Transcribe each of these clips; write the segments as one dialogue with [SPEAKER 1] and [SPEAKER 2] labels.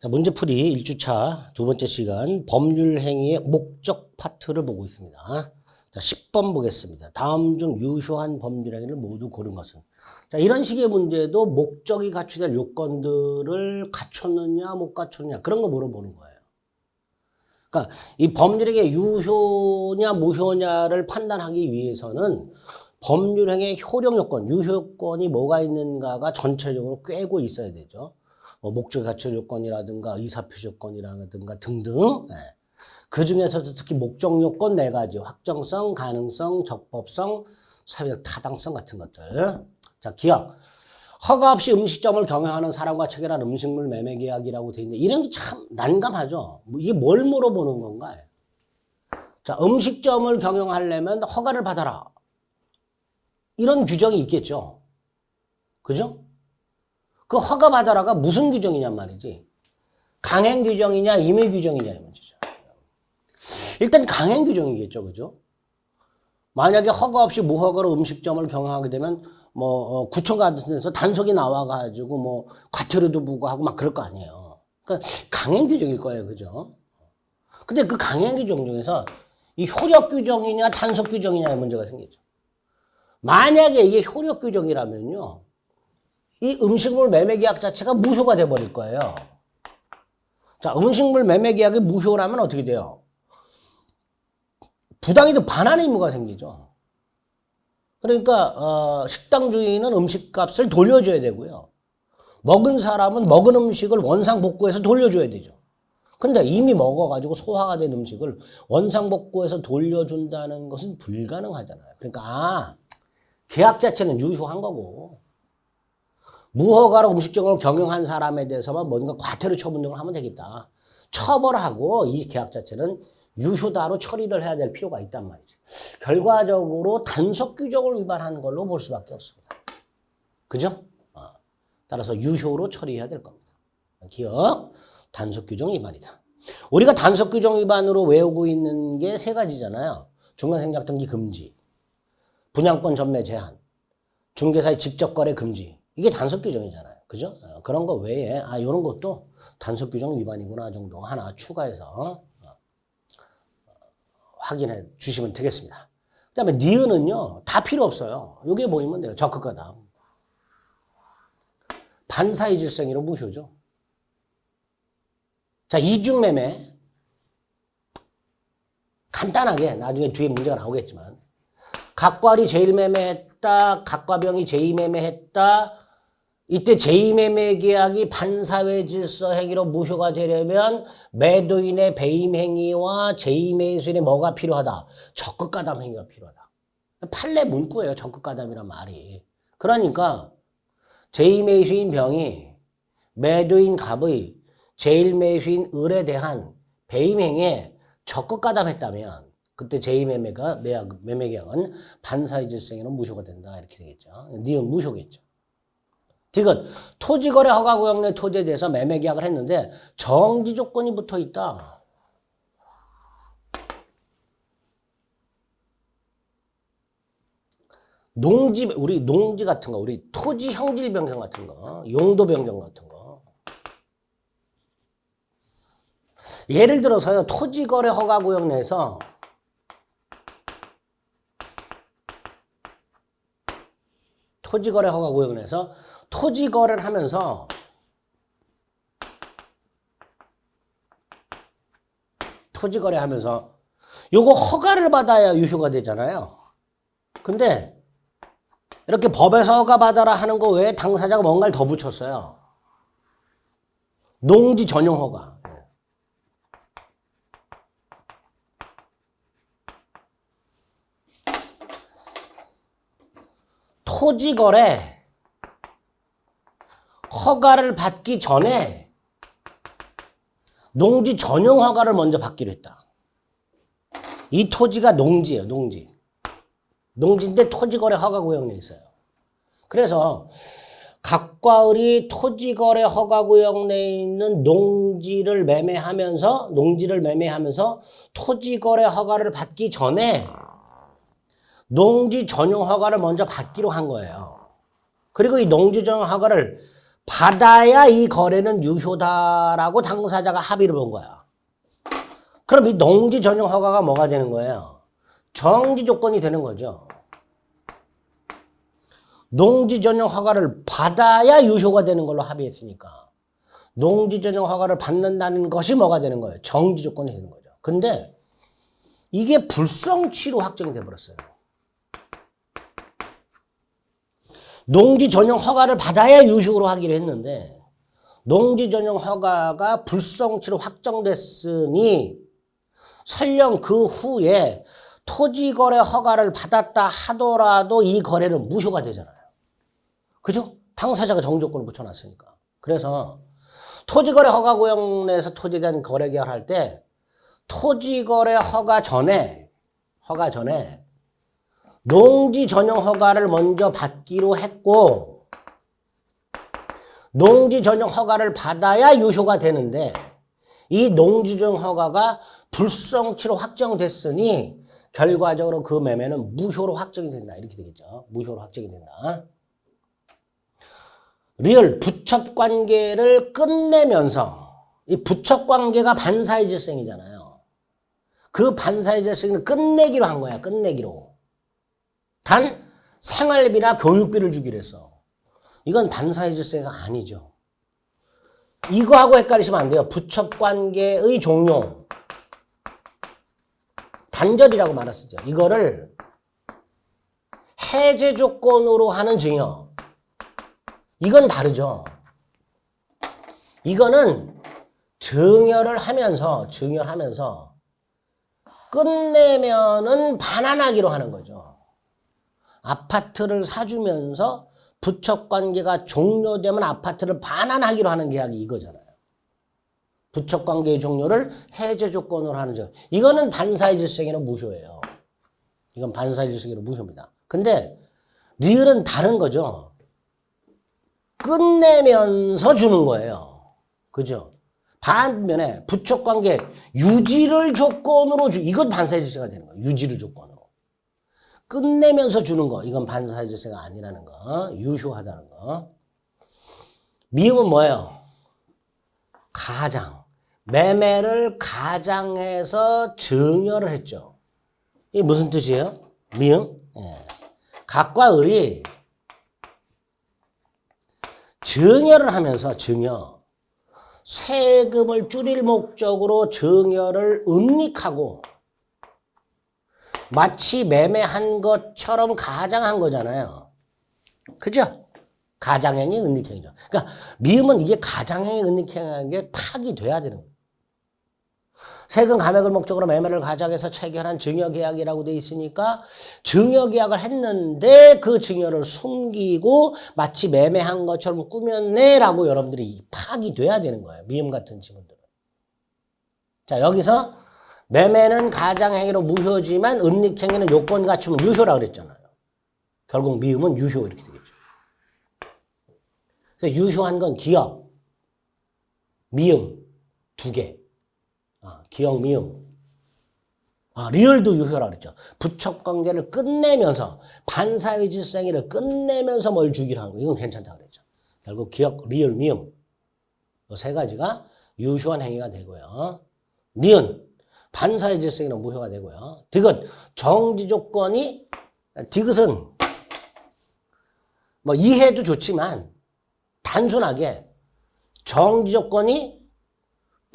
[SPEAKER 1] 자, 문제풀이 1주차 두 번째 시간 법률행위의 목적 파트를 보고 있습니다. 자, 10번 보겠습니다. 다음 중 유효한 법률행위를 모두 고른 것은. 자, 이런 식의 문제도 목적이 갖추될 요건들을 갖췄느냐 못 갖췄느냐 그런 거 물어보는 거예요. 그러니까 이 법률행위의 유효냐 무효냐를 판단하기 위해서는 법률행위의 효력 요건, 유효요건이 뭐가 있는가가 전체적으로 꿰고 있어야 되죠. 목적이 갖출 요건이라든가 의사표시 요건이라든가 등등. 네. 그 중에서도 특히 목적 요건 4가지. 확정성, 가능성, 적법성, 사회적 타당성 같은 것들. 자, 기억. 허가 없이 음식점을 경영하는 사람과 체결한 음식물 매매 계약이라고 돼 있는데 이런 게 참 난감하죠. 이게 뭘 물어보는 건가? 자, 음식점을 경영하려면 허가를 받아라. 이런 규정이 있겠죠. 그죠? 그 허가 받아라가 무슨 규정이냔 말이지. 강행 규정이냐 임의 규정이냐 이 문제죠. 일단 강행 규정이겠죠. 그죠? 만약에 허가 없이 무허가로 음식점을 경영하게 되면 구청 같은 데서 단속이 나와가지고 과태료도 부과하고 막 그럴 거 아니에요. 그러니까 강행 규정일 거예요. 그죠? 근데 그 강행 규정 중에서 이 효력 규정이냐 단속 규정이냐의 문제가 생기죠. 만약에 이게 효력 규정이라면요. 이 음식물 매매 계약 자체가 무효가 돼버릴 거예요. 자, 음식물 매매 계약이 무효라면 어떻게 돼요? 부당이득 반환의 의무가 생기죠. 그러니까 식당 주인은 음식값을 돌려줘야 되고요. 먹은 사람은 먹은 음식을 원상복구해서 돌려줘야 되죠. 근데 이미 먹어가지고 소화가 된 음식을 원상복구해서 돌려준다는 것은 불가능하잖아요. 그러니까 계약 자체는 유효한 거고 무허가로 음식점을 경영한 사람에 대해서만 뭔가 과태료 처분 등을 하면 되겠다. 처벌하고 이 계약 자체는 유효다로 처리를 해야 될 필요가 있단 말이죠. 결과적으로 단속 규정을 위반한 걸로 볼 수밖에 없습니다. 그죠? 따라서 유효로 처리해야 될 겁니다. 기억, 단속 규정 위반이다. 우리가 단속 규정 위반으로 외우고 있는 게 3가지잖아요. 중간생략 등기 금지, 분양권 전매 제한, 중개사의 직접 거래 금지. 이게 단속 규정이잖아요. 그죠? 그런 거 외에 이런 것도 단속 규정 위반이구나 정도 하나 추가해서 확인해 주시면 되겠습니다. 그 다음에 니은은요. 다 필요 없어요. 요게 보이면 돼요. 적극가담. 반사의 질성이로 무효죠. 자, 이중매매. 간단하게 나중에 뒤에 문제가 나오겠지만 각과리 제1매매했다. 각과병이 제2매매했다. 이때 제2매매 계약이 반사회 질서 행위로 무효가 되려면 매도인의 배임 행위와 제2매수인의 뭐가 필요하다? 적극가담 행위가 필요하다. 판례 문구예요. 적극가담이란 말이. 그러니까 제2매수인 병이 매도인 갑의 제1매수인 을에 대한 배임 행위에 적극가담했다면 그때 제2매매 계약은 반사회 질서 행위로 무효가 된다. 이렇게 되겠죠. 니은 무효겠죠. 디귿, 토지거래 허가구역 내 토지에 대해서 매매계약을 했는데 정지 조건이 붙어 있다. 우리 농지 같은 거, 우리 토지 형질 변경 같은 거, 용도 변경 같은 거. 예를 들어서요, 토지거래 허가구역 내에서 토지거래 허가구역 내에서 토지 거래를 하면서 요거 허가를 받아야 유효가 되잖아요. 근데 이렇게 법에서 허가 받아라 하는 거 외에 당사자가 뭔가를 더 붙였어요. 농지 전용 허가. 토지 거래 허가를 받기 전에 농지 전용 허가를 먼저 받기로 했다. 이 토지가 농지예요. 농지인데 토지거래 허가구역 내에 있어요. 그래서 각과 을이 토지거래 허가구역 내에 있는 농지를 매매하면서 토지거래 허가를 받기 전에 농지 전용 허가를 먼저 받기로 한 거예요. 그리고 이 농지 전용 허가를 받아야 이 거래는 유효다라고 당사자가 합의를 본 거야. 그럼 이 농지 전용 허가가 뭐가 되는 거예요? 정지 조건이 되는 거죠. 농지 전용 허가를 받아야 유효가 되는 걸로 합의했으니까 농지 전용 허가를 받는다는 것이 뭐가 되는 거예요? 정지 조건이 되는 거죠. 근데 이게 불성취로 확정이 돼 버렸어요. 농지 전용 허가를 받아야 유효로 하기로 했는데 농지 전용 허가가 불성취로 확정됐으니 설령 그 후에 토지거래 허가를 받았다 하더라도 이 거래는 무효가 되잖아요. 그죠? 당사자가 정조건을 붙여놨으니까. 그래서 토지거래 허가 구역 내에서 토지에 대한 거래 계약할 때 토지거래 허가 전에 농지 전용 허가를 먼저 받기로 했고 농지 전용 허가를 받아야 유효가 되는데 이 농지 전용 허가가 불성취로 확정됐으니 결과적으로 그 매매는 무효로 확정이 된다. 이렇게 되겠죠. 무효로 확정이 된다. 리얼 부첩관계를 끝내면서 이 부첩관계가 반사의 질생이잖아요. 그 반사의 질생을 끝내기로 한 거야. 끝내기로. 단 생활비나 교육비를 주기로 했어. 이건 반사의 질서가 아니죠. 이거하고 헷갈리시면 안 돼요. 부첩관계의 종료. 단절이라고 말했었죠. 이거를 해제 조건으로 하는 증여. 이건 다르죠. 이거는 증여를 하면서 끝내면은 반환하기로 하는 거죠. 아파트를 사주면서 부첩관계가 종료되면 아파트를 반환하기로 하는 계약이 이거잖아요. 부첩관계의 종료를 해제 조건으로 하는 점. 이거는 반사의 질서에는 무효예요. 이건 반사의 질서에는 무효입니다. 근데 리을은 다른 거죠. 끝내면서 주는 거예요. 그죠? 반면에 부첩관계 유지를 조건으로 이건 반사의 질서가 되는 거예요. 유지를 조건으로. 끝내면서 주는 거. 이건 반사의 질서가 아니라는 거. 유효하다는 거. 미음은 뭐예요? 가장. 매매를 가장해서 증여를 했죠. 이게 무슨 뜻이에요? 미음? 예. 각과 을이 증여를 하면서 세금을 줄일 목적으로 증여를 은닉하고 마치 매매한 것처럼 가장한 거잖아요. 그죠? 가장행위, 은닉행위죠. 그러니까 미음은 이게 가장행위, 은닉행위라는 게 파기돼야 되는 거예요. 세금 감액을 목적으로 매매를 가장해서 체결한 증여계약이라고 돼 있으니까 증여계약을 했는데 그 증여를 숨기고 마치 매매한 것처럼 꾸몄네라고 여러분들이 파기돼야 되는 거예요. 미음 같은 지문들은. 자, 여기서 매매는 가장행위로 무효지만 은닉행위는 요건 갖추면 유효라고 그랬잖아요. 결국 미음은 유효 이렇게 되겠죠. 그래서 유효한 건 기역, 미음 두 개. 기역, 미음. 리을도 유효라고 그랬죠. 부첩관계를 끝내면서 반사의 질생위를 끝내면서 뭘 주기로 하는 거. 이건 괜찮다고 그랬죠. 결국 기역, 리을, 미음. 이 세 가지가 유효한 행위가 되고요. 니은 반사의 질생위는 무효가 되고요. 디귿 정지 조건이 디귿은 뭐 이해도 좋지만 단순하게 정지 조건이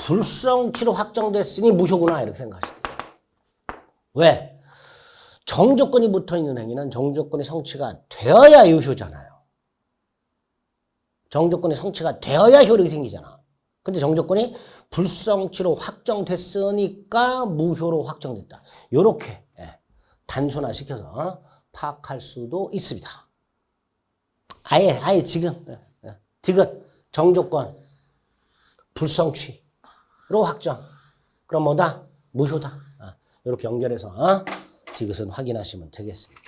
[SPEAKER 1] 불성취로 확정됐으니 무효구나 이렇게 생각하시면 돼요. 왜? 정조건이 붙어있는 행위는 정조건이 성취가 되어야 유효잖아요. 정조건이 성취가 되어야 효력이 생기잖아. 근데 정조건이 불성취로 확정됐으니까 무효로 확정됐다. 이렇게 단순화시켜서 파악할 수도 있습니다. 아예 지금 디귿 정조건 불성취 로 확정. 그럼 뭐다? 무효다. 이렇게 연결해서 디귿은 확인하시면 되겠습니다.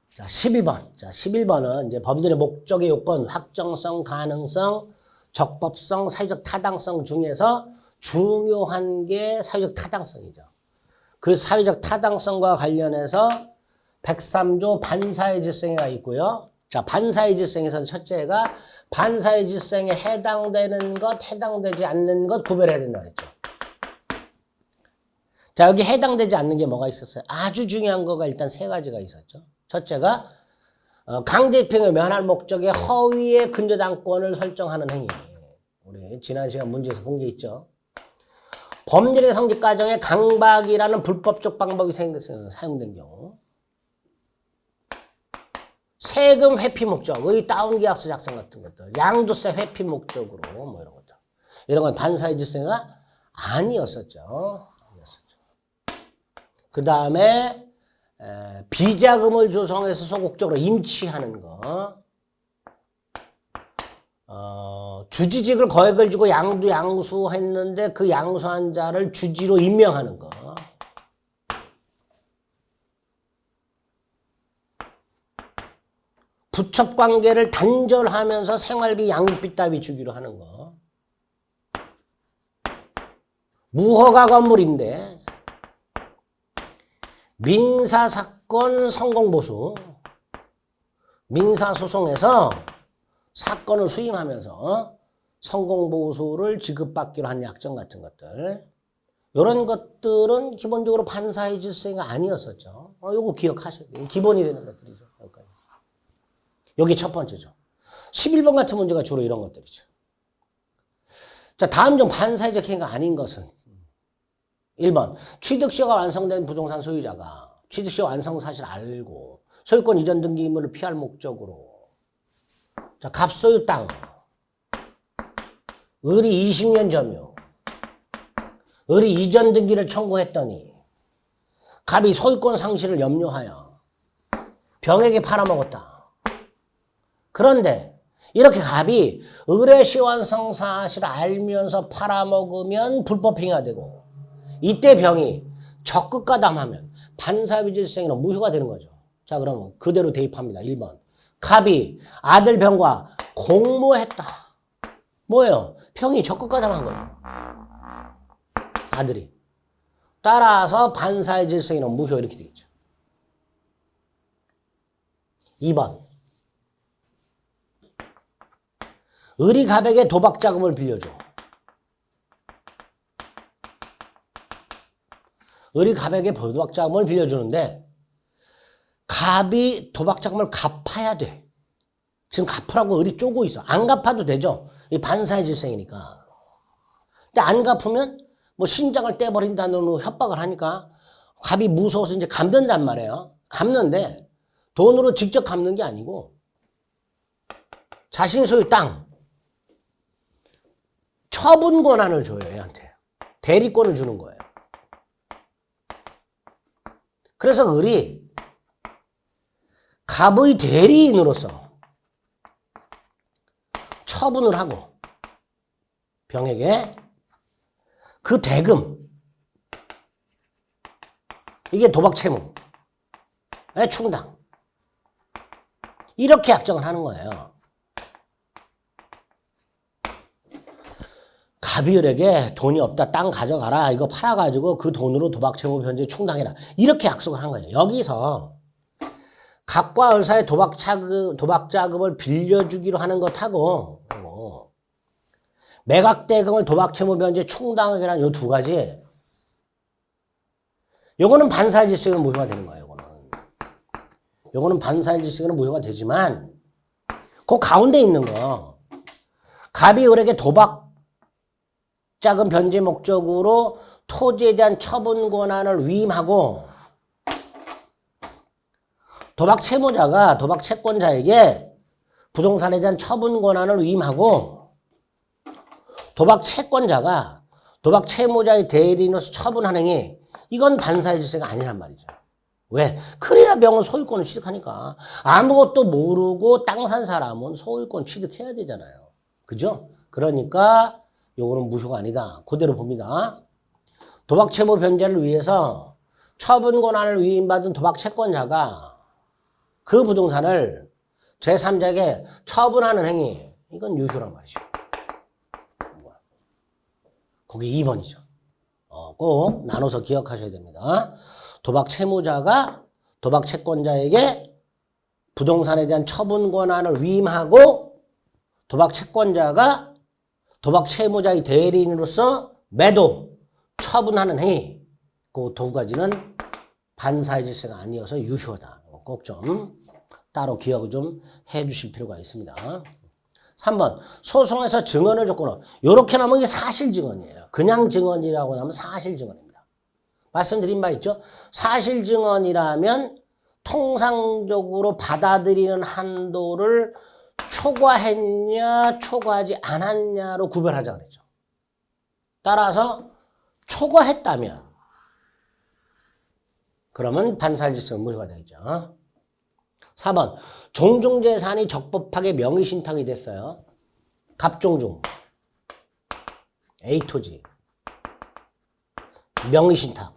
[SPEAKER 1] 자, 12번. 자, 11번은 이제 법률의 목적의 요건, 확정성, 가능성, 적법성, 사회적 타당성 중에서 중요한 게 사회적 타당성이죠. 그 사회적 타당성과 관련해서 103조 반사의 질성회가 있고요. 자, 반사의 질성에서는 첫째가 반사의 질성에 해당되는 것, 해당되지 않는 것 구별해야 된다고 했죠. 자, 여기 해당되지 않는 게 뭐가 있었어요? 아주 중요한 거가 일단 세 가지가 있었죠. 첫째가 강제집행을 면할 목적의 허위의 근저당권을 설정하는 행위. 우리 지난 시간 문제에서 본 게 있죠. 법률의 성립 과정에 강박이라는 불법적 방법이 사용된 경우. 세금 회피 목적, 의 다운계약서 작성 같은 것들, 양도세 회피 목적으로 뭐 이런 것들. 이런 건 반사의 질서가 아니었었죠. 그 다음에 비자금을 조성해서 소극적으로 임치하는 거. 주지직을 거액을 주고 양수했는데 그 양수한 자를 주지로 임명하는 거. 부첩관계를 단절하면서 생활비, 양육비 따위 주기로 하는 거. 무허가 건물인데 민사사건 성공보수. 민사소송에서 사건을 수임하면서 성공보수를 지급받기로 한 약정 같은 것들. 이런 것들은 기본적으로 반사의 질서가 아니었었죠. 이거 기억하셔야 돼요. 기본이 되는 것들이죠. 여기 첫 번째죠. 11번 같은 문제가 주로 이런 것들이죠. 자, 다음 중 반사회적 행위가 아닌 것은 1번 취득시효가 완성된 부동산 소유자가 취득시효 완성 사실을 알고 소유권 이전 등기 의무를 피할 목적으로 자, 갑소유 땅 을이 20년 점유 을이 이전 등기를 청구했더니 갑이 소유권 상실을 염려하여 병에게 팔아먹었다. 그런데 이렇게 갑이 을의 시완성 사실을 알면서 팔아먹으면 불법행위가 되고 이때 병이 적극 가담하면 반사유질성이나 무효가 되는 거죠. 자, 그러면 그대로 대입합니다. 1번 갑이 아들 병과 공모했다. 뭐예요? 병이 적극 가담한 거예요. 아들이. 따라서 반사유질성이나 무효 이렇게 되겠죠. 2번 을이 갑에게 도박 자금을 빌려줘. 을이 갑에게 도박 자금을 빌려주는데 갑이 도박 자금을 갚아야 돼. 지금 갚으라고 을이 쪼고 있어. 안 갚아도 되죠. 이 반사의 질성이니까. 근데 안 갚으면 뭐 신장을 떼버린다는 협박을 하니까 갑이 무서워서 이제 갚는단 말이에요. 갚는데 돈으로 직접 갚는 게 아니고 자신 소유 땅 처분 권한을 줘요, 얘한테. 대리권을 주는 거예요. 그래서 을이 갑의 대리인으로서 처분을 하고 병에게 그 대금, 이게 도박채무의 충당. 이렇게 약정을 하는 거예요. 갑이 을에게 돈이 없다, 땅 가져가라, 이거 팔아가지고 그 돈으로 도박채무 변제 충당해라. 이렇게 약속을 한 거예요. 여기서 갑과 을 사이에 도박 자금을 빌려주기로 하는 것하고 매각대금을 도박채무 변제 충당하기라는 이 두 가지. 요거는 반사의 질서는 무효가 되는 거예요. 요거는 반사의 질서는 무효가 되지만 그 가운데 있는 거 갑이 을에게 도박 자금 변제 목적으로 토지에 대한 처분 권한을 위임하고 도박 채무자가 도박 채권자에게 부동산에 대한 처분 권한을 위임하고 도박 채권자가 도박 채무자의 대리인으로서 처분하는 행위, 이건 반사의 질서가 아니란 말이죠. 왜? 그래야 병은 소유권을 취득하니까. 아무것도 모르고 땅 산 사람은 소유권 취득해야 되잖아요. 그죠? 그러니까 요거는 무효가 아니다. 그대로 봅니다. 도박 채무 변제를 위해서 처분 권한을 위임받은 도박 채권자가 그 부동산을 제3자에게 처분하는 행위, 이건 유효란 말이죠. 거기 2번이죠. 꼭 나눠서 기억하셔야 됩니다. 도박 채무자가 도박 채권자에게 부동산에 대한 처분 권한을 위임하고 도박 채권자가 도박 채무자의 대리인으로서 매도, 처분하는 행위. 그 두 가지는 반사의 질서가 아니어서 유효하다. 꼭 좀 따로 기억을 좀 해주실 필요가 있습니다. 3번 소송에서 증언을 조건으로 이렇게 나오면 이게 사실 증언이에요. 그냥 증언이라고 하면 사실 증언입니다. 말씀드린 바 있죠. 사실 증언이라면 통상적으로 받아들이는 한도를 초과했냐 초과하지 않았냐로 구별하자 그랬죠. 따라서 초과했다면 그러면 반사질서는 무효가 되겠죠. 4번 종중재산이 적법하게 명의신탁이 됐어요. 갑종중 A토지 명의신탁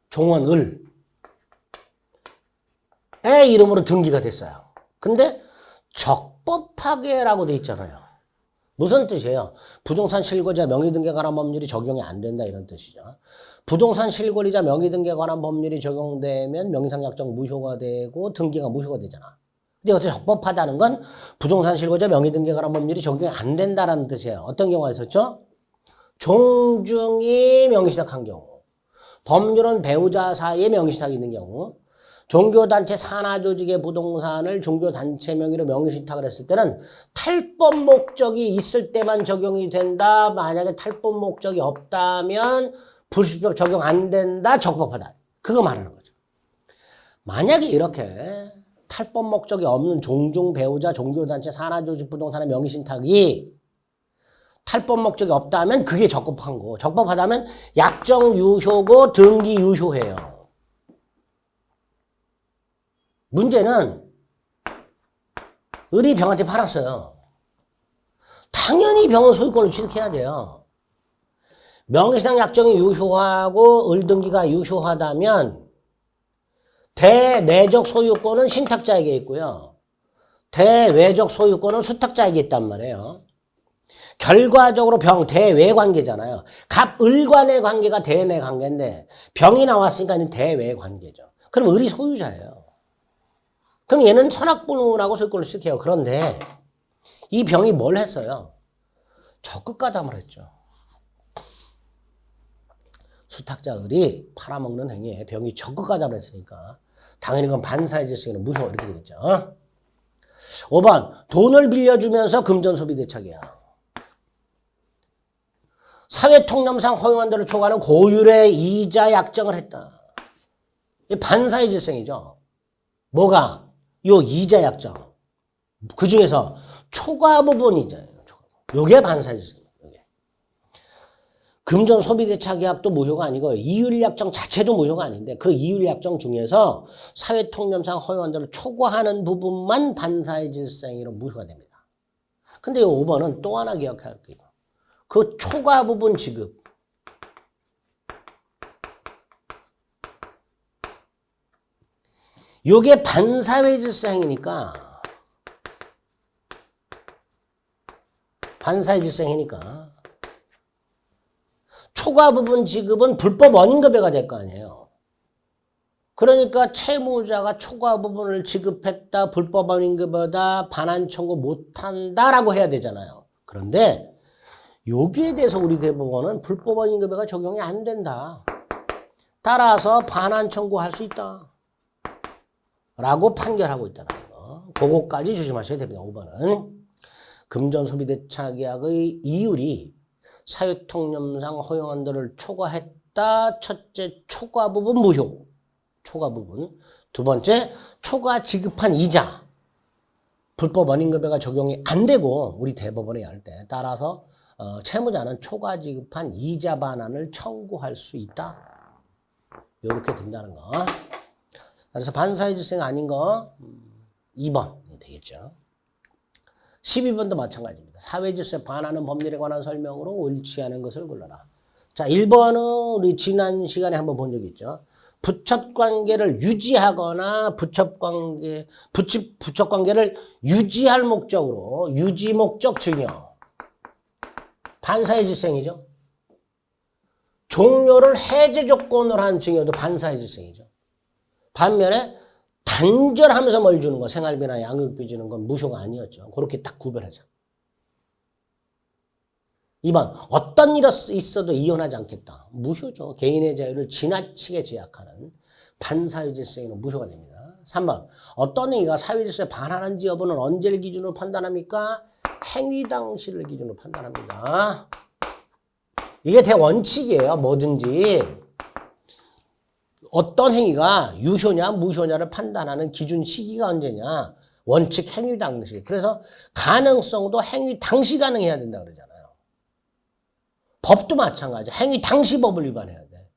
[SPEAKER 1] 종원을 의 이름으로 등기가 됐어요. 근데 적법하게라고 돼 있잖아요. 무슨 뜻이에요? 부동산 실거주자 명의등기에 관한 법률이 적용이 안 된다 이런 뜻이죠. 부동산 실거주자 명의등기에 관한 법률이 적용되면 명의상 약정 무효가 되고 등기가 무효가 되잖아. 근데 여기서 적법하다는 건 부동산 실거주자 명의등기에 관한 법률이 적용이 안 된다라는 뜻이에요. 어떤 경우가 있었죠? 종중이 명의신탁한 경우, 법률은 배우자 사이에 명의신탁이 있는 경우, 종교단체 산하조직의 부동산을 종교단체 명의로 명의신탁을 했을 때는 탈법 목적이 있을 때만 적용이 된다. 만약에 탈법 목적이 없다면 불식법 적용 안 된다. 적법하다. 그거 말하는 거죠. 만약에 이렇게 탈법 목적이 없는 종중 배우자 종교단체 산하조직 부동산의 명의신탁이 탈법 목적이 없다면 그게 적법한 거고, 적법하다면 약정 유효고 등기 유효해요. 문제는 을이 병한테 팔았어요. 당연히 병은 소유권을 취득해야 돼요. 명의신탁 약정이 유효하고 을등기가 유효하다면 대내적 소유권은 신탁자에게 있고요. 대외적 소유권은 수탁자에게 있단 말이에요. 결과적으로 병, 대외 관계잖아요. 갑을 간의 관계가 대내 관계인데 병이 나왔으니까 대외 관계죠. 그럼 을이 소유자예요. 그럼 얘는 선악분하고 소유권을 취득해요. 그런데 이 병이 뭘 했어요? 적극가담을 했죠. 수탁자 을이 팔아먹는 행위에 병이 적극가담을 했으니까 당연히 그건 반사의 질서에는 무효 이렇게 되겠죠. 5번 돈을 빌려주면서 금전소비대책이야. 사회통념상 허용한 대로 초과하는 고율의 이자 약정을 했다. 이 반사의 질서이죠. 뭐가? 요 이자 약정. 그 중에서 초과 부분 이자예요. 요게 반사의 질서입니다. 금전 소비대차 계약도 무효가 아니고 이율약정 자체도 무효가 아닌데 그 이율약정 중에서 사회통념상 허용한 대로 초과하는 부분만 반사의 질서행위로 무효가 됩니다. 근데 이 5번은 또 하나 기억할게요. 그 초과 부분 지급. 요게 반사의 질서행위니까 반사의 질서행위니까 초과 부분 지급은 불법 원인급여가 될 거 아니에요. 그러니까 채무자가 초과 부분을 지급했다, 불법 원인급여다, 반환 청구 못한다라고 해야 되잖아요. 그런데 여기에 대해서 우리 대법원은 불법 원인급여가 적용이 안 된다. 따라서 반환 청구할 수 있다. 라고 판결하고 있다는 거. 그거까지 조심하셔야 됩니다. 5번은. 금전소비대차계약의 이율이 사회통념상 허용한 대를 초과했다. 첫째, 초과 부분 무효. 초과 부분. 두 번째, 초과 지급한 이자. 불법 원인급여가 적용이 안 되고 우리 대법원에 할 때 따라서 채무자는 초과 지급한 이자 반환을 청구할 수 있다. 이렇게 된다는 거. 그래서 반사의 질서가 아닌 거 2번이 되겠죠. 12번도 마찬가지입니다. 사회질서에 반하는 법률에 관한 설명으로 옳지 않은 것을 골라라. 자, 1번은 우리 지난 시간에 한번 본 적이 있죠. 부첩관계를 유지하거나 부첩관계를 유지할 목적으로 유지 목적 증여. 반사의 질서이죠. 종료를 해제 조건으로 한 증여도 반사의 질서이죠. 반면에 단절하면서 뭘 주는 거, 생활비나 양육비 주는 건 무효가 아니었죠. 그렇게 딱 구별하자. 2번, 어떤 일이 있어도 이혼하지 않겠다. 무효죠. 개인의 자유를 지나치게 제약하는 반사회질성에는 무효가 됩니다. 3번, 어떤 행위가 사회질서에 반하는지 여부는 언제를 기준으로 판단합니까? 행위 당시를 기준으로 판단합니다. 이게 대원칙이에요. 뭐든지. 어떤 행위가 유효냐 무효냐를 판단하는 기준 시기가 언제냐. 원칙 행위 당시. 그래서 가능성도 행위 당시 가능해야 된다 그러잖아요. 법도 마찬가지야. 행위 당시 법을 위반해야 돼.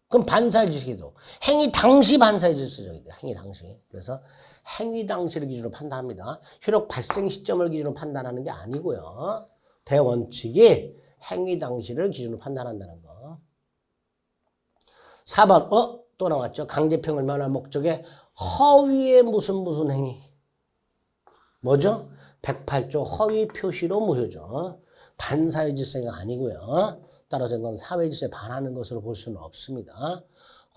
[SPEAKER 1] 그럼 반사회질서도 행위 당시 반사회질서적이 돼. 행위 당시. 그래서 행위 당시를 기준으로 판단합니다. 효력 발생 시점을 기준으로 판단하는 게 아니고요. 대원칙이 행위 당시를 기준으로 판단한다는 거. 4번 또 나왔죠. 강제평을 면할 목적에 허위의 무슨 행위. 뭐죠? 108조 허위 표시로 무효죠. 반사회질서가 아니고요. 따라서 이건 사회질서에 반하는 것으로 볼 수는 없습니다.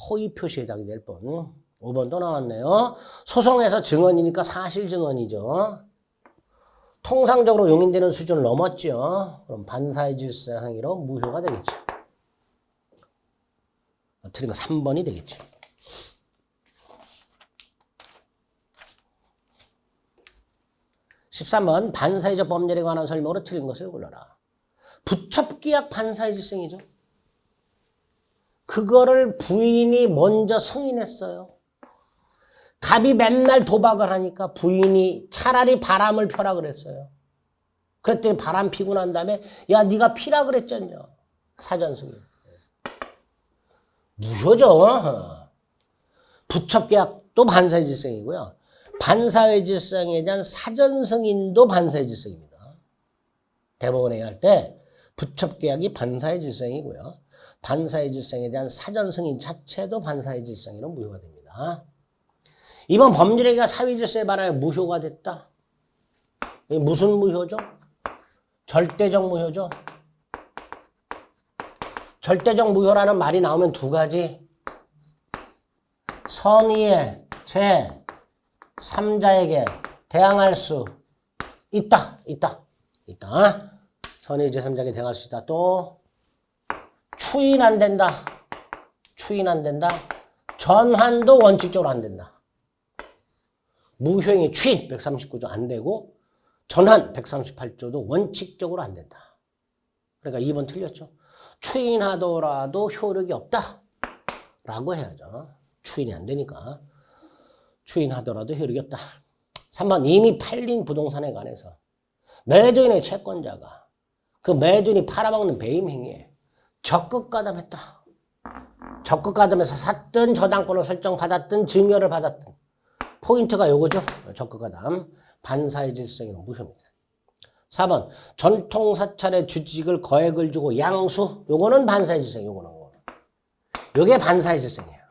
[SPEAKER 1] 허위 표시에 해당이 될 뿐. 5번 또 나왔네요. 소송에서 증언이니까 사실 증언이죠. 통상적으로 용인되는 수준을 넘었죠. 그럼 반사회질서 행위로 무효가 되겠죠. 틀린 거 3번이 되겠죠. 13번 반사회적 법률에 관한 설명으로 틀린 것을 골라라. 부첩계약 반사회질성이죠. 그거를 부인이 먼저 승인했어요. 갑이 맨날 도박을 하니까 부인이 차라리 바람을 펴라 그랬어요. 그랬더니 바람 피고 난 다음에 야 네가 피라 그랬잖냐. 사전 승인. 무효죠. 부첩계약도 반사회질성이고요. 반사회질성에 대한 사전 승인도 반사회질성입니다. 대법원에 할 때 부첩계약이 반사회질성이고요. 반사회질성에 대한 사전 승인 자체도 반사회질성으로 무효가 됩니다. 이번 법률행위가 사회질서에 반하여 무효가 됐다. 이게 무슨 무효죠? 절대적 무효죠. 절대적 무효라는 말이 나오면 두 가지. 선의의 제3자에게 대항할 수 있다. 선의의 제3자에게 대항할 수 있다. 또 추인 안 된다. 전환도 원칙적으로 안 된다. 무효행위 추인 139조 안 되고 전환 138조도 원칙적으로 안 된다. 그러니까 2번 틀렸죠. 추인하더라도 효력이 없다. 라고 해야죠. 추인이 안 되니까. 추인하더라도 효력이 없다. 3번 이미 팔린 부동산에 관해서 매도인의 채권자가 그 매도인이 팔아먹는 배임 행위에 적극 가담했다. 적극 가담해서 샀든 저당권을 설정받았든 증여를 받았든 포인트가 요거죠. 적극 가담. 반사회질성이는 무효입니다. 4번 전통사찰의 주직을 거액을 주고 양수. 요거는 반사회질성. 요게 반사회질성이에요.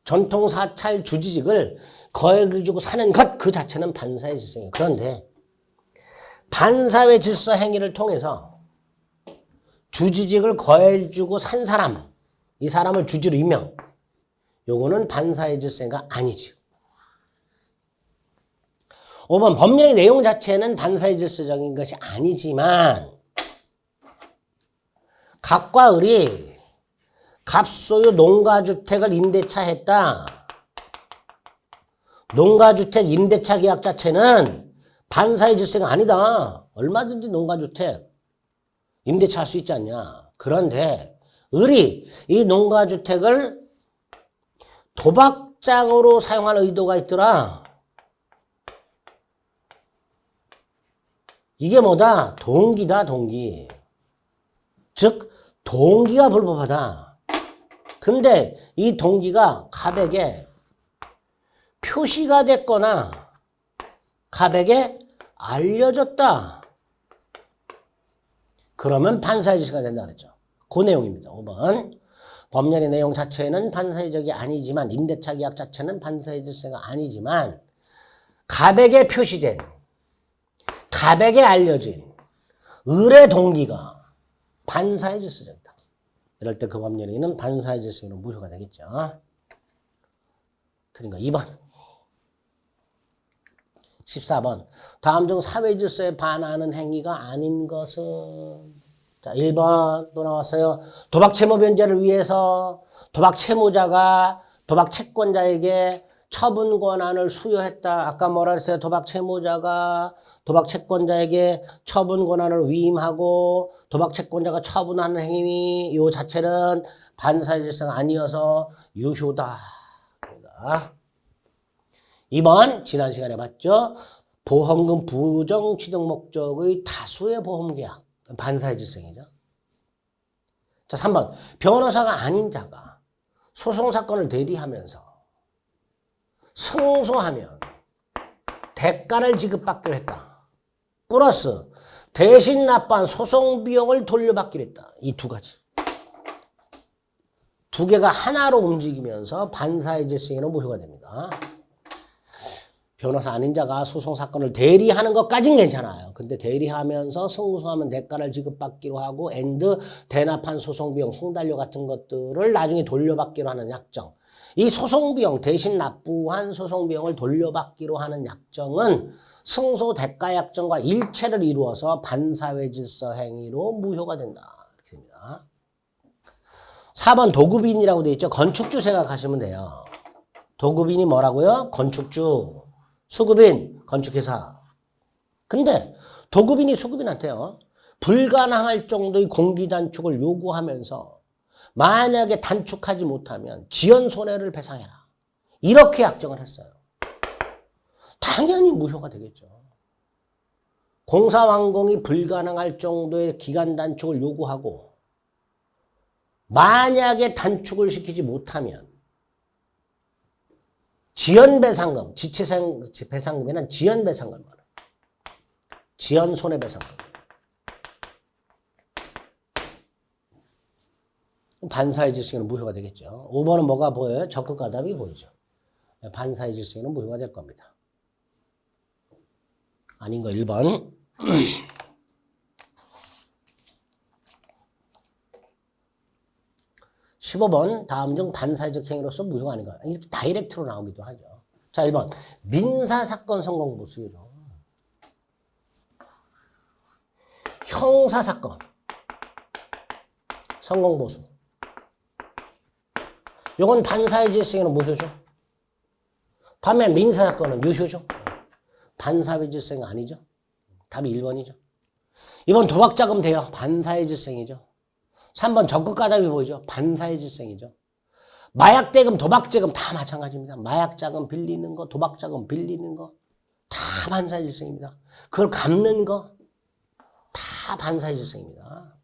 [SPEAKER 1] 전통사찰 주지직을 거액을 주고 사는 것 그 자체는 반사회질성이에요. 그런데 반사회질서 행위를 통해서 주지직을 거액 주고 산 사람, 이 사람을 주지로 임명. 요거는 반사회질서가 아니지. 5번 법률의 내용 자체는 반사회질서적인 것이 아니지만 갑과 을이 갑소유 농가주택을 임대차 했다. 농가주택 임대차 계약 자체는 반사회질서가 아니다. 얼마든지 농가주택 임대차 할 수 있지 않냐. 그런데 을이 이 농가주택을 도박장으로 사용할 의도가 있더라. 이게 뭐다? 동기다, 동기. 즉, 동기가 불법하다. 근데 이 동기가 갑에게 표시가 됐거나 갑에게 알려졌다. 그러면 반사회질서가 된다 그랬죠. 그 내용입니다. 5번. 법률의 내용 자체는 반사회적이 아니지만 임대차 계약 자체는 반사회질서가 아니지만 갑에게 표시된 갑에게 알려진 을의 동기가 반사회질서적이다. 이럴 때 그 법률 행위는 반사회 질서 행위로 무효가 되겠죠. 틀린 거 2번. 14번. 다음 중 사회 질서에 반하는 행위가 아닌 것은? 자, 1번 또 나왔어요. 도박 채무 변제를 위해서 도박 채무자가 도박 채권자에게 처분 권한을 수여했다. 아까 뭐라 그랬어요? 도박 채무자가 도박 채권자에게 처분 권한을 위임하고 도박 채권자가 처분하는 행위 요 자체는 반사회 질서가 아니어서 유효다. 2번 지난 시간에 봤죠? 보험금 부정 취득 목적의 다수의 보험계약 반사회 질서이죠. 자, 3번 변호사가 아닌 자가 소송사건을 대리하면서 승소하면 대가를 지급받기로 했다. 플러스 대신 납부한 소송비용을 돌려받기로 했다. 이 두 가지. 두 개가 하나로 움직이면서 반사회 질서에는 무효가 됩니다. 변호사 아닌 자가 소송사건을 대리하는 것까진 괜찮아요. 근데 대리하면서 승소하면 대가를 지급받기로 하고 대납한 소송비용, 송달료 같은 것들을 나중에 돌려받기로 하는 약정. 이 소송비용, 대신 납부한 소송비용을 돌려받기로 하는 약정은 승소 대가 약정과 일체를 이루어서 반사회 질서 행위로 무효가 된다. 이렇게 됩니다. 4번 도급인이라고 되어 있죠. 건축주 생각하시면 돼요. 도급인이 뭐라고요? 건축주. 수급인, 건축회사. 근데 도급인이 수급인한테요. 불가능할 정도의 공기 단축을 요구하면서 만약에 단축하지 못하면 지연 손해를 배상해라. 이렇게 약정을 했어요. 당연히 무효가 되겠죠. 공사 완공이 불가능할 정도의 기간 단축을 요구하고 만약에 단축을 시키지 못하면 지연배상금, 지체배상금에는 지연배상금, 지연손해배상금. 반사회 질서에는 무효가 되겠죠. 5번은 뭐가 보여요? 적극과 답이 보이죠. 반사회 질서에는 무효가 될 겁니다. 아닌 거 1번. 15번 다음 중 반사회적 행위로서 무효가 아닌가. 이렇게 다이렉트로 나오기도 하죠. 자, 1번 민사사건 성공보수죠. 형사사건 성공보수. 요건 반사회 질서에는 무효죠. 반면 민사사건은 유효죠. 반사회 질서는 아니죠. 답이 1번이죠. 2번 도박자금 돼요. 반사회 질서이죠. 3번 적극가담이 보이죠. 반사회 질서이죠. 마약대금, 도박자금 다 마찬가지입니다. 마약자금 빌리는 거, 도박자금 빌리는 거 다 반사회 질서입니다. 그걸 갚는 거 다 반사회 질서입니다.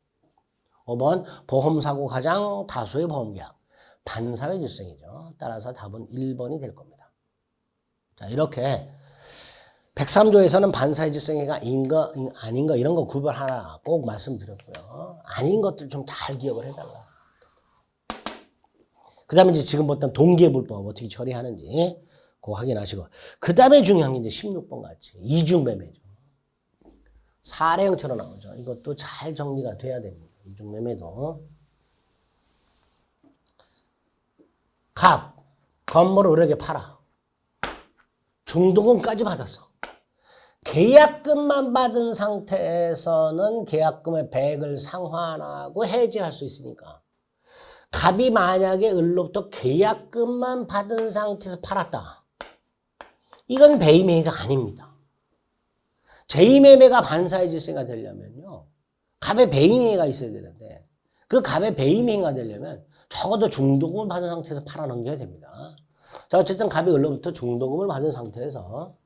[SPEAKER 1] 5번 보험사고 가장 다수의 보험계약 반사회 질서이죠. 따라서 답은 1번이 될 겁니다. 자, 이렇게 103조에서는 반사회 질서행위가 아닌 거 이런 거 구별하라 꼭 말씀드렸고요. 아닌 것들 좀 잘 기억을 해달라. 그 다음에 이제 지금 봤던 동계불법 어떻게 처리하는지 그거 확인하시고 그 다음에 중요한 게 이제 16번 같이 이중매매죠. 사례형처럼 나오죠. 이것도 잘 정리가 돼야 됩니다. 이중매매도. 건물을 을에게 팔아. 중도금까지 받았어. 계약금만 받은 상태에서는 계약금의 100을 상환하고 해지할 수 있으니까 갑이 만약에 을로부터 계약금만 받은 상태에서 팔았다. 이건 배임매매가 아닙니다. 제2매매가 반사회 질서가 되려면요. 갑의 배임매매가 있어야 되는데 그 갑의 배임매매가 되려면 적어도 중도금을 받은 상태에서 팔아넘겨야 됩니다. 자, 어쨌든 갑이 을로부터 중도금을 받은 상태에서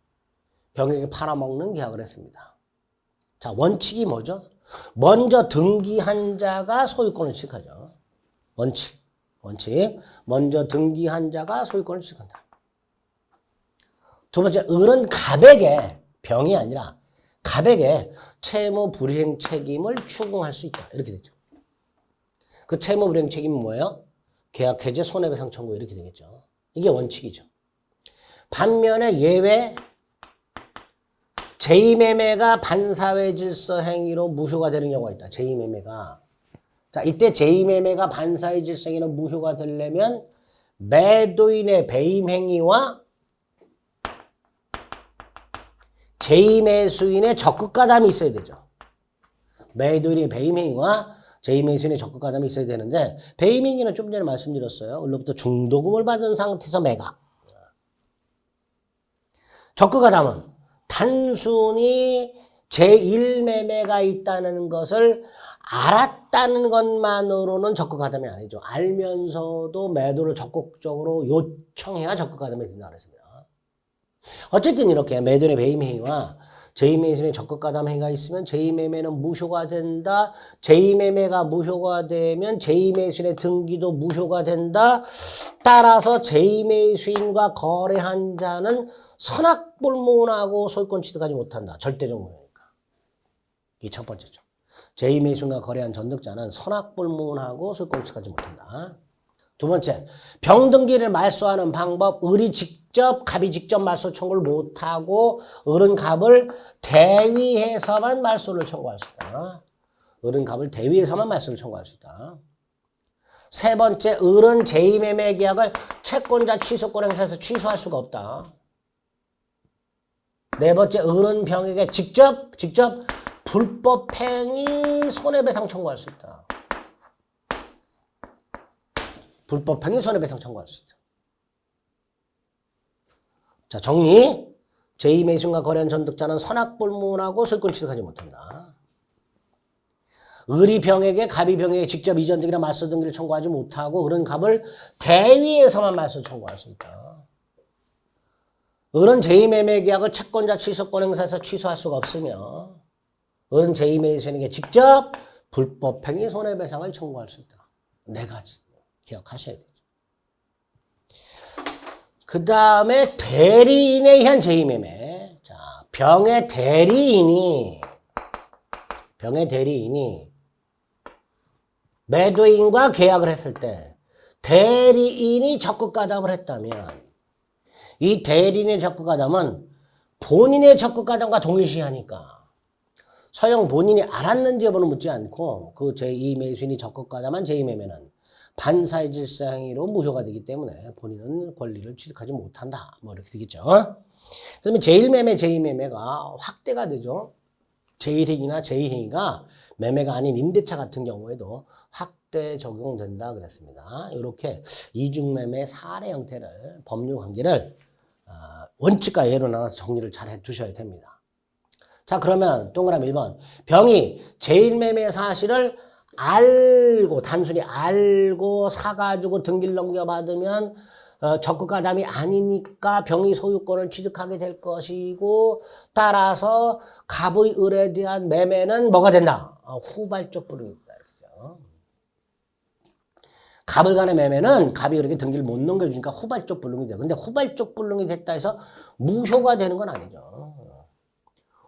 [SPEAKER 1] 병에게 팔아먹는 계약을 했습니다. 자, 원칙이 뭐죠? 먼저 등기한 자가 소유권을 취득하죠. 원칙. 먼저 등기한 자가 소유권을 취득한다. 두 번째, 을은 갑에게, 병이 아니라 갑에게 채무 불이행 책임을 추궁할 수 있다. 이렇게 되죠. 그 채무 불이행 책임은 뭐예요? 계약 해제 손해배상 청구 이렇게 되겠죠. 이게 원칙이죠. 반면에 예외 제2매매가 반사회 질서 행위로 무효가 되는 경우가 있다. 제2매매가 자, 이때 제2매매가 반사의 질성에는 무효가 되려면 매도인의 배임 행위와 제2매수인의 적극가담이 있어야 되죠. 매도인의 배임 행위와 제2매수인의 적극가담이 있어야 되는데 배임 행위는 좀 전에 말씀드렸어요. 을로부터 중도금을 받은 상태에서 매각. 적극가담은 단순히 제1매매가 있다는 것을 알았다는 것만으로는 적극가담이 아니죠. 알면서도 매도를 적극적으로 요청해야 적극가담이 된다 그랬습니다. 어쨌든 이렇게 매도인의 배임 행위와 제2매수인의 적극가담 행위가 있으면 제2매매는 무효가 된다. 제2매매가 무효가 되면 제2매수인의 등기도 무효가 된다. 따라서 제2매수인과 거래한 자는 선악불문하고 소유권 취득하지 못한다. 절대적 무효니까. 이게 첫 번째죠. 제2매수인과 거래한 전득자는 선악불문하고 소유권 취득하지 못한다. 두 번째, 병등기를 말소하는 방법. 을이 직접, 갑이 직접 말소 청구를 못하고 을은 갑을 대위해서만 말소를 청구할 수 있다. 을은 갑을 대위해서만 말소를 청구할 수 있다. 세 번째, 을은 제2매매 계약을 채권자 취소권 행사에서 취소할 수가 없다. 네 번째, 을은 병에게 직접 불법행위 손해배상 청구할 수 있다. 불법행위 손해배상 청구할 수 있다. 자, 정리. 제2매수인과 거래한 전득자는 선악불문하고 소유권 취득하지 못한다. 을이 병에게, 갑이 병에게 직접 이전 등기나 말소 등기를 청구하지 못하고 을은 갑을 대위에서만 말소 청구할 수 있다. 을은 제2매매 계약을 채권자 취소권 행사에서 취소할 수가 없으며 을은 제2매수인에게 직접 불법행위 손해배상을 청구할 수 있다. 네 가지 기억하셔야 되죠. 그 다음에 대리인에 의한 제2매매. 자, 병의 대리인이 매도인과 계약을 했을 때 대리인이 적극가담을 했다면 이 대리인의 적극가담은 본인의 적극가담과 동일시하니까 서영 본인이 알았는지 여부는 묻지 않고 그 제2매수인이 적극가담한 제2매매는 반사의 질서 행위로 무효가 되기 때문에 본인은 권리를 취득하지 못한다. 뭐 이렇게 되겠죠. 그러면 제1매매, 제2매매가 확대가 되죠. 제1행위나 제2행위가 매매가 아닌 임대차 같은 경우에도 확대 적용된다 그랬습니다. 이렇게 이중매매 사례 형태를 법률 관계를 원칙과 예로 나눠서 정리를 잘 해두셔야 됩니다. 자, 그러면 동그라미 1번. 병이 제1매매 사실을 알고, 단순히 알고 사가지고 등기를 넘겨받으면 적극가담이 아니니까 병이 소유권을 취득하게 될 것이고 따라서 갑의 을에 대한 매매는 뭐가 된다? 후발적 불응이 있다. 이렇게죠. 갑을 간의 매매는 갑이 이렇게 등기를 못 넘겨주니까 후발적 불능이 돼요. 근데 후발적 불능이 됐다 해서 무효가 되는 건 아니죠.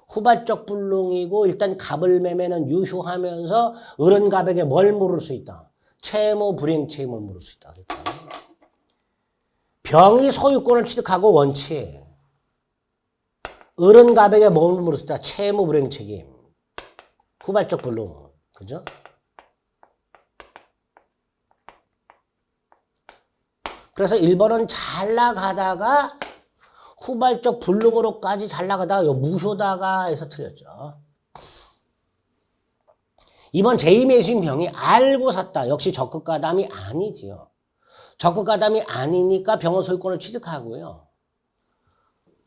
[SPEAKER 1] 후발적 불능이고 일단 갑을 매매는 유효하면서 을은 갑에게 뭘 물을 수 있다? 채무 불이행 책임을 물을 수 있다. 병이 소유권을 취득하고 원칙. 을은 갑에게 뭘 물을 수 있다? 채무 불이행 책임. 후발적 불능. 그죠? 그래서 1번은 잘 나가다가 후발적 불능으로까지 잘 나가다가 무효다가 해서 틀렸죠. 2번 제2매수인 병이 알고 샀다. 역시 적극가담이 아니지요. 적극가담이 아니니까 병은 소유권을 취득하고요.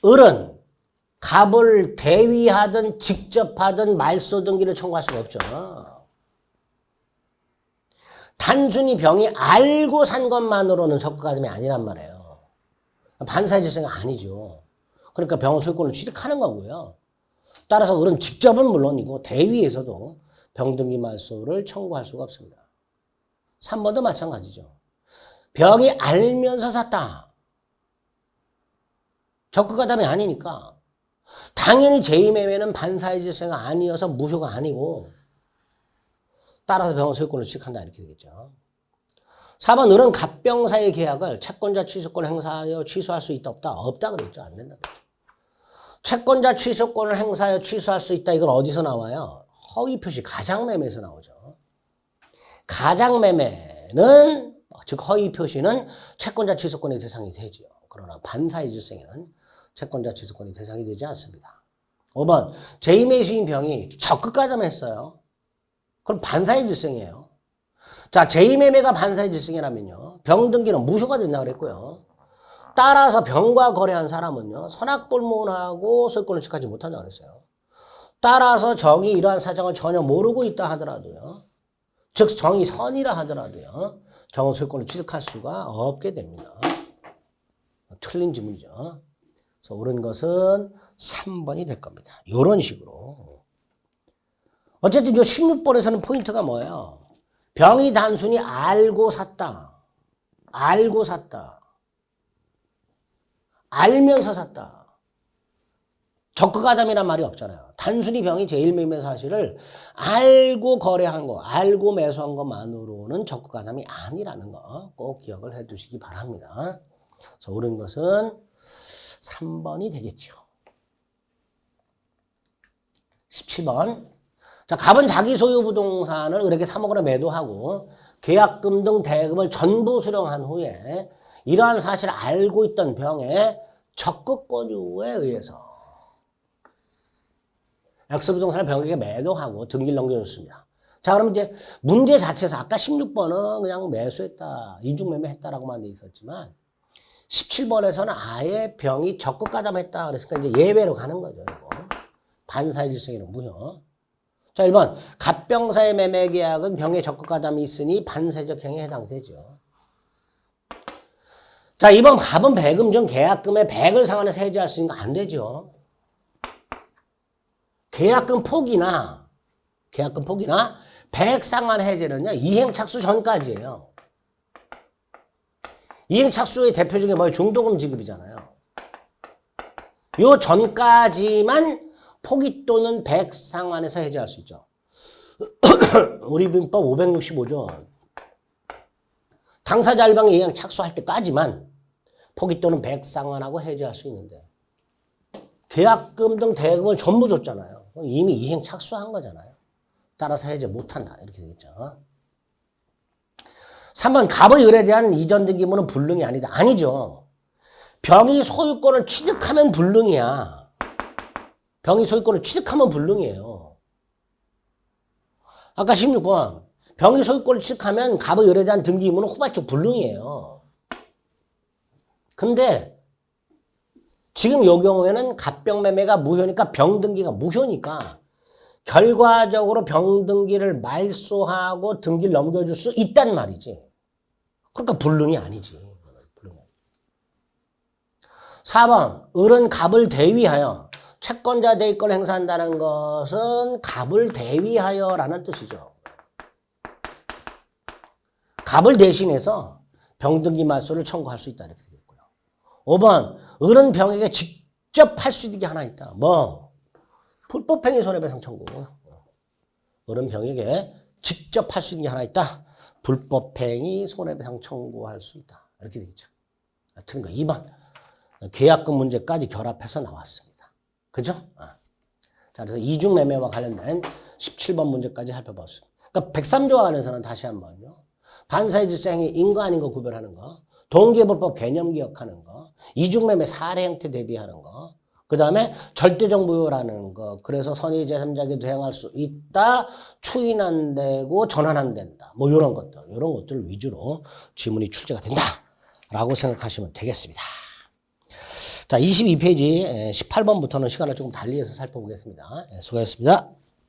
[SPEAKER 1] 을은 갑을 대위하든 직접 하든 말소 등기를 청구할 수가 없죠. 단순히 병이 알고 산 것만으로는 적극가담이 아니란 말이에요. 반사의 질서가 아니죠. 그러니까 병은 소유권을 취득하는 거고요. 따라서 을은 직접은 물론이고 대위에서도 병등기 말소를 청구할 수가 없습니다. 3번도 마찬가지죠. 병이 알면서 샀다. 적극가담이 아니니까 당연히 제2매매는 반사의 질서가 아니어서 무효가 아니고 따라서 병은 소유권을 취득한다 이렇게 되겠죠. 4번 을은 갑병 사이의 계약을 채권자 취소권을 행사하여 취소할 수 있다 없다? 없다 그랬죠. 안 된다 그랬죠. 채권자 취소권을 행사하여 취소할 수 있다. 이건 어디서 나와요? 허위 표시 가장매매에서 나오죠. 가장매매는 즉 허위 표시는 채권자 취소권의 대상이 되죠. 그러나 반사의 질생에는 채권자 취소권의 대상이 되지 않습니다. 5번 제2매수인 병이 적극 가담했어요. 그럼 반사의 질생이에요. 자, 제2매매가 반사의 질생이라면요. 병 등기는 무효가 된다고 그랬고요. 따라서 병과 거래한 사람은요. 선악불문하고 소유권을 취득하지 못한다고 그랬어요. 따라서 정이 이러한 사정을 전혀 모르고 있다 하더라도요. 즉 정이 선이라 하더라도요. 정은 소유권을 취득할 수가 없게 됩니다. 틀린 지문이죠. 그래서 옳은 것은 3번이 될 겁니다. 이런 식으로. 어쨌든 이 16번에서는 포인트가 뭐예요? 병이 단순히 알고 샀다. 알고 샀다. 알면서 샀다. 적극가담이란 말이 없잖아요. 단순히 병이 제1매매 사실을 알고 거래한 거, 알고 매수한 것만으로는 적극가담이 아니라는 거 꼭 기억을 해 두시기 바랍니다. 그래서 옳은 것은 3번이 되겠죠. 17번. 자, 갑은 자기 소유 부동산을 을에게 3억 원에 매도하고 계약금 등 대금을 전부 수령한 후에 이러한 사실을 알고 있던 병의 적극 권유에 의해서 X부동산을 병에게 매도하고 등기를 넘겨줬습니다. 자, 그럼 이제 문제 자체에서 아까 16번은 그냥 매수했다, 이중매매했다라고만 돼 있었지만 17번에서는 아예 병이 적극 가담했다. 그랬으니까 이제 예외로 가는 거죠. 이거. 반사의 질성에는 무효. 자, 1번. 갑병사의 매매 계약은 병의 적극 가담이 있으니 반사적 행위에 해당되죠. 자, 2번. 갑은 배금 중 계약금의 100을 상환해서 해지할 수 있는 거 안 되죠. 계약금 폭이나 100 상환 해제는요, 이행 착수 전까지예요. 이행 착수의 대표적인 뭐예요? 중도금 지급이잖아요. 요 전까지만 포기 또는 100 상환해서 해제할 수 있죠. 우리 민법 565조. 당사자 일방이 이행 착수할 때까지만 포기 또는 100 상환하고 해제할 수 있는데 계약금 등 대금을 전부 줬잖아요. 이미 이행 착수한 거잖아요. 따라서 해제 못한다. 이렇게 되겠죠. 3번 갑의 을에 대한 이전 등기물은 불능이 아니다. 아니죠. 병이 소유권을 취득하면 불능이야. 병이 소유권을 취득하면 불능이에요. 아까 16번 병이 소유권을 취득하면 갑의 을에 대한 등기물은 후발적 불능이에요. 근데 지금 이 경우에는 갑병매매가 무효니까 병등기가 무효니까 결과적으로 병등기를 말소하고 등기를 넘겨줄 수 있단 말이지. 그러니까 불능이 아니지. 4번 을은 갑을 대위하여 채권자 대위권을 행사한다는 것은 갑을 대위하여라는 뜻이죠. 갑을 대신해서 병등기 말소를 청구할 수 있다 이렇게 되겠고요. 5번 을은 병에게 직접 할 수 있는 게 하나 있다. 뭐? 불법행위 손해배상 청구. 을은 병에게 직접 할 수 있는 게 하나 있다. 불법행위 손해배상 청구할 수 있다. 이렇게 되겠죠. 틀린 거 2번. 계약금 문제까지 결합해서 나왔습니다. 그죠? 자, 그래서 이중매매와 관련된 17번 문제까지 살펴봤습니다. 그러니까 103조 안에서는 다시 한번요. 반사의 질서행위 인거 아닌 거 구별하는 거, 동기부법 개념 기억하는 거, 이중매매 사례 형태 대비하는 거, 그 다음에 절대적 무효라는 거, 그래서 선의 제3자에게 대항할 수 있다, 추인 안 되고 전환 안 된다. 뭐 이런 것들 위주로 지문이 출제가 된다. 라고 생각하시면 되겠습니다. 자, 22페이지 18번부터는 시간을 조금 달리해서 살펴보겠습니다. 수고하셨습니다.